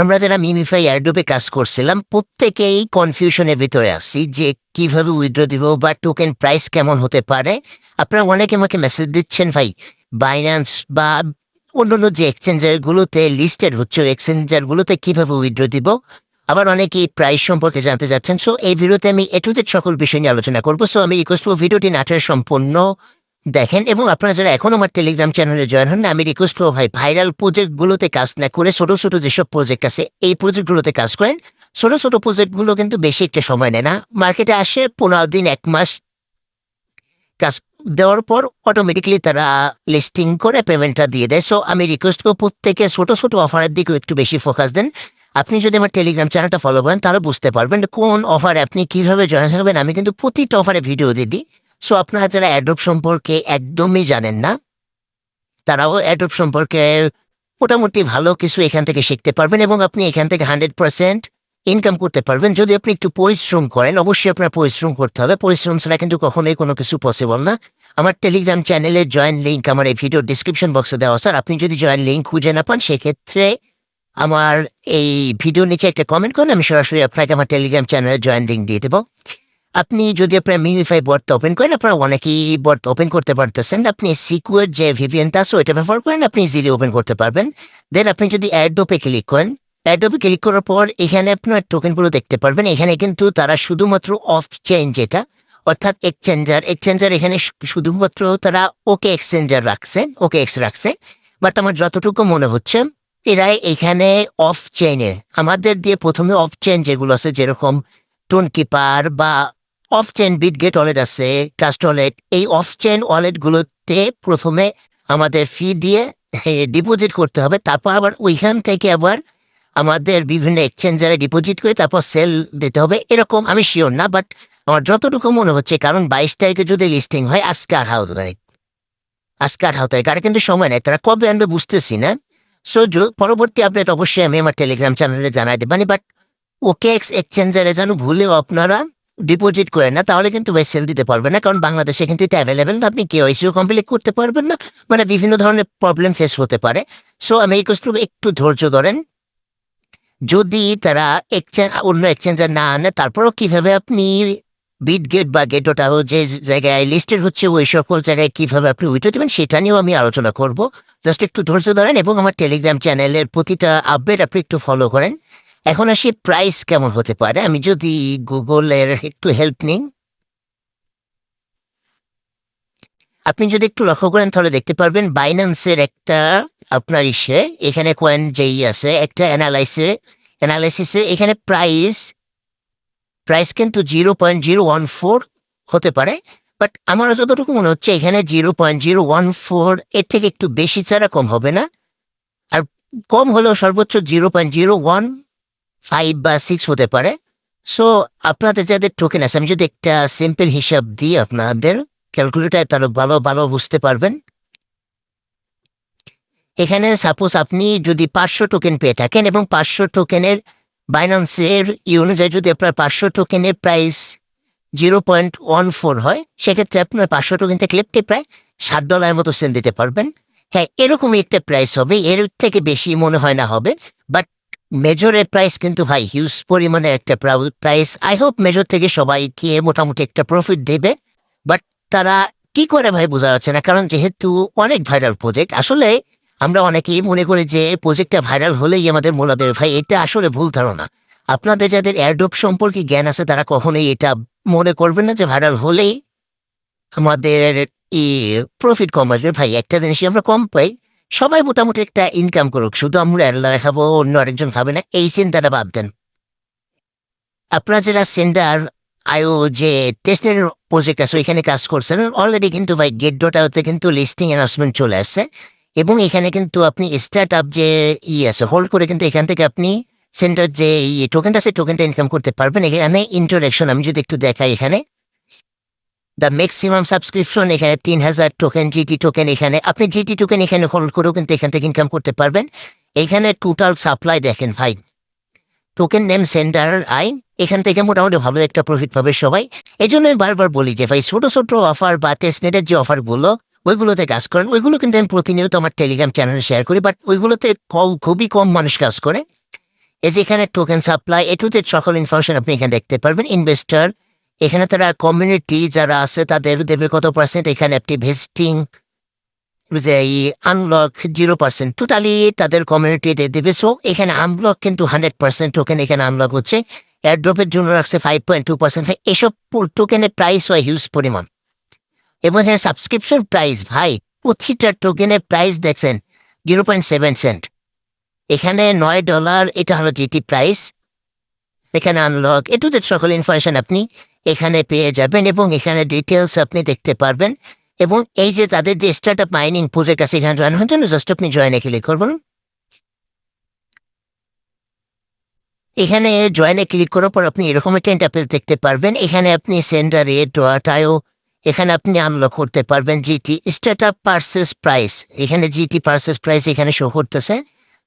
আমরা যারা মিমিফাই এয়ারড্রপে কাজ করছিলাম প্রত্যেকেই কনফিউশনের ভিতরে আছি যে কিভাবে উইথড্র দিব বা টোকেন প্রাইস কেমন হতে পারে। আপনারা অনেকে আমাকে মেসেজ দিচ্ছেন ভাই বাইন্যান্স বা অন্যান্য যে এক্সচেঞ্জারগুলোতে লিস্টেড হচ্ছে এক্সচেঞ্জারগুলোতে কিভাবে উইথড্র দিব। আবার অনেকেই প্রাইস সম্পর্কে জানতে চাচ্ছেন। সো এই ভিডিওতে আমি এ টু জেড সকল বিষয় নিয়ে আলোচনা করবো। সো আমি রিকোয়েস্ট করবো ভিডিওটি নাটের সম্পূর্ণ দেখেন এবং আপনারা যারা এখন আমার টেলিগ্রাম চ্যানেলে জয়েন হন না, আমি রিকোয়েস্ট করবো ভাই ভাইরাল প্রজেক্টগুলোতে কাজ না করে ছোট ছোট যেসব প্রজেক্ট আছে এই প্রজেক্টগুলোতে কাজ করেন। ছোট ছোট প্রজেক্টগুলো কিন্তু বেশি একটা সময় নেয় না, মার্কেটে আসে 15 দিন 1 মাস কাজ দেওয়ার পর অটোমেটিকলি তারা লিস্টিং করে পেমেন্টটা দিয়ে দেয়। সো আমি রিকোয়েস্ট করবো প্রত্যেকে ছোট ছোট অফারের দিকেও একটু বেশি ফোকাস দেন। আপনি যদি আমার টেলিগ্রাম চ্যানেলটা ফলো করেন তাহলে বুঝতে পারবেন কোন অফারে আপনি কিভাবে জয়েন হবেন। আমি কিন্তু প্রতিটা অফারে ভিডিও দিয়ে দিই। সো আপনারা যারা অ্যাড্রপ সম্পর্কে একদমই জানেন না তারাও অ্যাড্রপ সম্পর্কে মোটামুটি ভালো কিছু এখান থেকে শিখতে পারবেন এবং আপনি এখান থেকে 100% ইনকাম করতে পারবেন যদি আপনি একটু পরিশ্রম করেন। অবশ্যই আপনার পরিশ্রম করতে হবে, পরিশ্রম ছাড়া কিন্তু কখনোই কোনো কিছু পসিবল না। আমার টেলিগ্রাম চ্যানেলের জয়েন লিঙ্ক আমার এই ভিডিওর ডিসক্রিপশন বক্সে দেওয়া স্যার। আপনি যদি জয়েন লিঙ্ক খুঁজে না পান সেক্ষেত্রে আমার এই ভিডিওর নিচে একটা কমেন্ট করেন, আমি সরাসরি আপনাকে আমার টেলিগ্রাম চ্যানেলের জয়েন লিঙ্ক দিয়ে দেবো। আপনি যদি আপনার মিমিফাই বটটা ওপেন করেন, আপনারা অনেকেই বট ওপেন করতে পারতেছেন। আপনি সিকিউর যে ভিপিএনটা আছে ওইটা ব্যবহার করেন, আপনি ইজিলি ওপেন করতে পারবেন। দেন আপনি যদি অ্যাডোপে ক্লিক করেন, অ্যাডোপে ক্লিক করার পর এখানে আপনার টোকেনগুলো দেখতে পারবেন। এখানে কিন্তু তারা শুধুমাত্র অফ চেইন যেটা অর্থাৎ এক্সচেঞ্জার এখানে শুধুমাত্র তারা ওকে এক্সচেঞ্জার রাখছে, ওকে এক্স রাখছে। বাট আমার যতটুকু মনে হচ্ছে এরা এখানে অফ চেইনে আমাদের দিয়ে প্রথমে অফ চেইন যেগুলো আছে যেরকম টোন কিপার বা অফ চেইন বিটগেট ওয়ালেট আছে, ট্রাস্ট ওয়ালেট, এই অফ চেইন ওয়ালেটগুলোতে প্রথমে আমাদের ফি দিয়ে ডিপোজিট করতে হবে। তারপর আবার ওইখান থেকে আবার আমাদের বিভিন্ন এক্সচেঞ্জারে ডিপোজিট করে তারপর সেল দিতে হবে। এরকম আমি শিওর না, বাট আমার যতটুকু মনে হচ্ছে, কারণ 22 তারিখে যদি লিস্টিং হয় আজকে আর হাও তারিখ, আজকে আর হাও তারিখ, আর কিন্তু সময় নেই, তারা কবে আনবে বুঝতেছি না। সো পরবর্তী আপডেট অবশ্যই আমি আমার টেলিগ্রাম চ্যানেলে জানাই দেবানি। বাট ওকে এক্সচেঞ্জারে যেন ভুলেও আপনারা ডিপোজিট করেন না, তাহলে কিন্তু ভাই সেল দিতে পারবেন না। কারণ বাংলাদেশে কিন্তু এটা অ্যাভেলেবেল না, আপনি কেওয়াইসিও কমপ্লিট করতে পারবেন না, মানে বিভিন্ন ধরনের প্রবলেম ফেস হতে পারে। সো আমি রিকোয়েস্ট করবো একটু ধৈর্য ধরেন। যদি তারা অন্য এক্সচেঞ্জার না আনে তারপরও কিভাবে আপনি বিটগেট বা গেটোটাও যে জায়গায় লিস্টেড হচ্ছে ওই সকল জায়গায় কিভাবে আপনি উইথড্র দেবেন সেটা নিয়েও আমি আলোচনা করব। জাস্ট একটু ধৈর্য ধরেন এবং আমার টেলিগ্রাম চ্যানেলের প্রতিটা আপডেট আপনি একটু ফলো করেন। এখন আসি প্রাইস কেমন হতে পারে। আমি যদি গুগলের একটু হেল্প নিই, আপনি যদি একটু লক্ষ্য করেন তাহলে দেখতে পারবেন বাইন্যান্সের একটা আপনার এখানে কয়েন যেই আছে একটা অ্যানালাইসিসে এখানে প্রাইস প্রাইস কিন্তু 0.014 হতে পারে। বাট আমার যতটুকু মনে হচ্ছে এখানে 0.014 এর থেকে একটু বেশি ছাড়া কম হবে না। আর কম হলেও সর্বোচ্চ 0.015 বা 6 হতে পারে। সো আপনাদের যাদের টোকেন আছে, আমি যদি একটা সিম্পল হিসাব দিই আপনাদের ক্যালকুলেটার তাহলে ভালো ভালো বুঝতে পারবেন। এখানে সাপোজ আপনি যদি 500 টোকেন পেয়ে থাকেন এবং 500 টোকেনের বাইন্যান্সের অনুযায়ী যদি আপনার 500 টোকেনের প্রাইস 0.14 হয়, সেক্ষেত্রে আপনার 500 টোকেন থেকে প্রায় $7 মতো সেল দিতে পারবেন। হ্যাঁ, এরকমই একটা প্রাইস হবে, এর থেকে বেশি মনে হয় না হবে। বাট মেজরের প্রাইস কিন্তু ভাই হিউজ পরিমাণে একটা প্রাইস। আই হোপ মেজর থেকে সবাইকে মোটামুটি একটা প্রফিট দেবে। বাট তারা কি করে ভাই বোঝা যাচ্ছে না, কারণ যেহেতু অনেক ভাইরাল প্রজেক্ট। আসলে আমরা অনেকেই মনে করি যে প্রজেক্টটা ভাইরাল হলেই আমাদের মূল্য দেবে। ভাই এটা আসলে ভুল ধারণা। আপনাদের যাদের এয়ারড্রপ সম্পর্কে জ্ঞান আছে তারা কখনোই এটা মনে করবেন না যে ভাইরাল হলেই আমাদের ই প্রফিট কম আসবে। ভাই একটা জিনিসই আমরা কম পাই, সবাই মোটামুটি একটা ইনকাম করুক, শুধু আমরা আল্লাহ খাবো অন্য আরেকজন খাবে না, এই চিন্তাটা বাদ দেন। আপনারা যারা সেন্ডার আইও যে টেস্টের প্রজেক্ট আছে ওইখানে কাজ করছেন অলরেডি কিন্তু ভাই গেট.আইওতে কিন্তু লিস্টিং অ্যানাউন্সমেন্ট চলে আসছে এবং এখানে কিন্তু আপনি স্টার্ট আপ যে আছে হোল্ড করে কিন্তু এখান থেকে আপনি সেন্টার যে টোকেনটা আছে টোকেনটা ইনকাম করতে পারবেন। এখানে ইন্টারেকশন আমি যদি একটু দেখাই, এখানে দ্য ম্যাক্সিমাম সাবস্ক্রিপশন এখানে 3000 টোকেন জিটি টোকেন, এখানে আপনি জিটি টোকেন এখানে হোল্ড করেও কিন্তু এখান থেকে ইনকাম করতে পারবেন। এখানে টোটাল সাপ্লাই দেখেন ভাই, টোকেন নেম সেন্টার আই, এখান থেকে মোটামুটি ভালো একটা প্রফিট পাবে সবাই। এই জন্য আমি বারবার বলি যে ভাই ছোট ছোট অফার বা টেস্টনেটের যে অফারগুলো ওইগুলোতে কাজ করেন। ওইগুলো কিন্তু আমি প্রতিনিয়ত আমার টেলিগ্রাম চ্যানেলে শেয়ার করি, বাট ওইগুলোতে খুবই কম মানুষ কাজ করে। এই যে এখানে টোকেন সাপ্লাই এটুতে সকল ইনফরমেশন আপনি এখানে দেখতে পারবেন। ইনভেস্টর এখানে তারা কমিউনিটি যারা আছে তাদের দেবে কত পার্সেন্ট, এখানে একটি ভেস্টিং যে আনলক 0% টোটালি তাদের কমিউনিটিতে দেবে। সো এখানে আনলক কিন্তু 100% টোকেন এখানে আনলক হচ্ছে। এয়ারড্রপের জন্য রাখছে 5.2%। এসব টোকেনের প্রাইস হয় হিউজ পরিমাণ। এবং এখানে সাবস্ক্রিপশন প্রাইস ভাই প্রতিটা টোকেনের প্রাইস দেখছেন 0.7 সেন্ট। এখানে $9 এটা হলো জিটি প্রাইস। এখানে আনলক এটুতে সকল ইনফরমেশন আপনি এখানে পেয়ে যাবেন এবং এখানে ডিটেলস আপনি দেখতে পারবেন। এবং এই যে তাদের যে স্টার্ট আপ মাইনিং প্রজেক্ট আছে এখানে জয়েন হওয়ার জন্য জাস্ট আপনি জয়েনে ক্লিক করবেন। এখানে জয়েনে ক্লিক করার পর আপনি এরকম একটা ইন্টারফেস দেখতে পারবেন। এখানে আপনি সেন্ডার রেট টাইও এখানে আপনি আনলক করতে পারবেন। GT start up purchase price, এখানে জিটি পার্সেস প্রাইস এখানে শো করতেছে।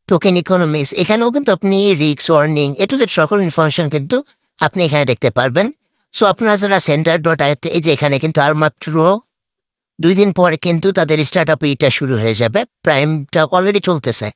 টোকেন ইকোনমিক্স এখানেও কিন্তু আপনি রিস্ক ওয়ার্নিং এটুদের সকল ইনফরমেশন কিন্তু আপনি এখানে দেখতে পারবেন। সো আপনারা যারা সেন্টার.আইতে এই যে এখানে কিন্তু আর মাত্র 2 দিন পরে কিন্তু তাদের স্টার্ট আপ ইটা শুরু হয়ে যাবে। প্রাইমটা অলরেডি চলতেছে।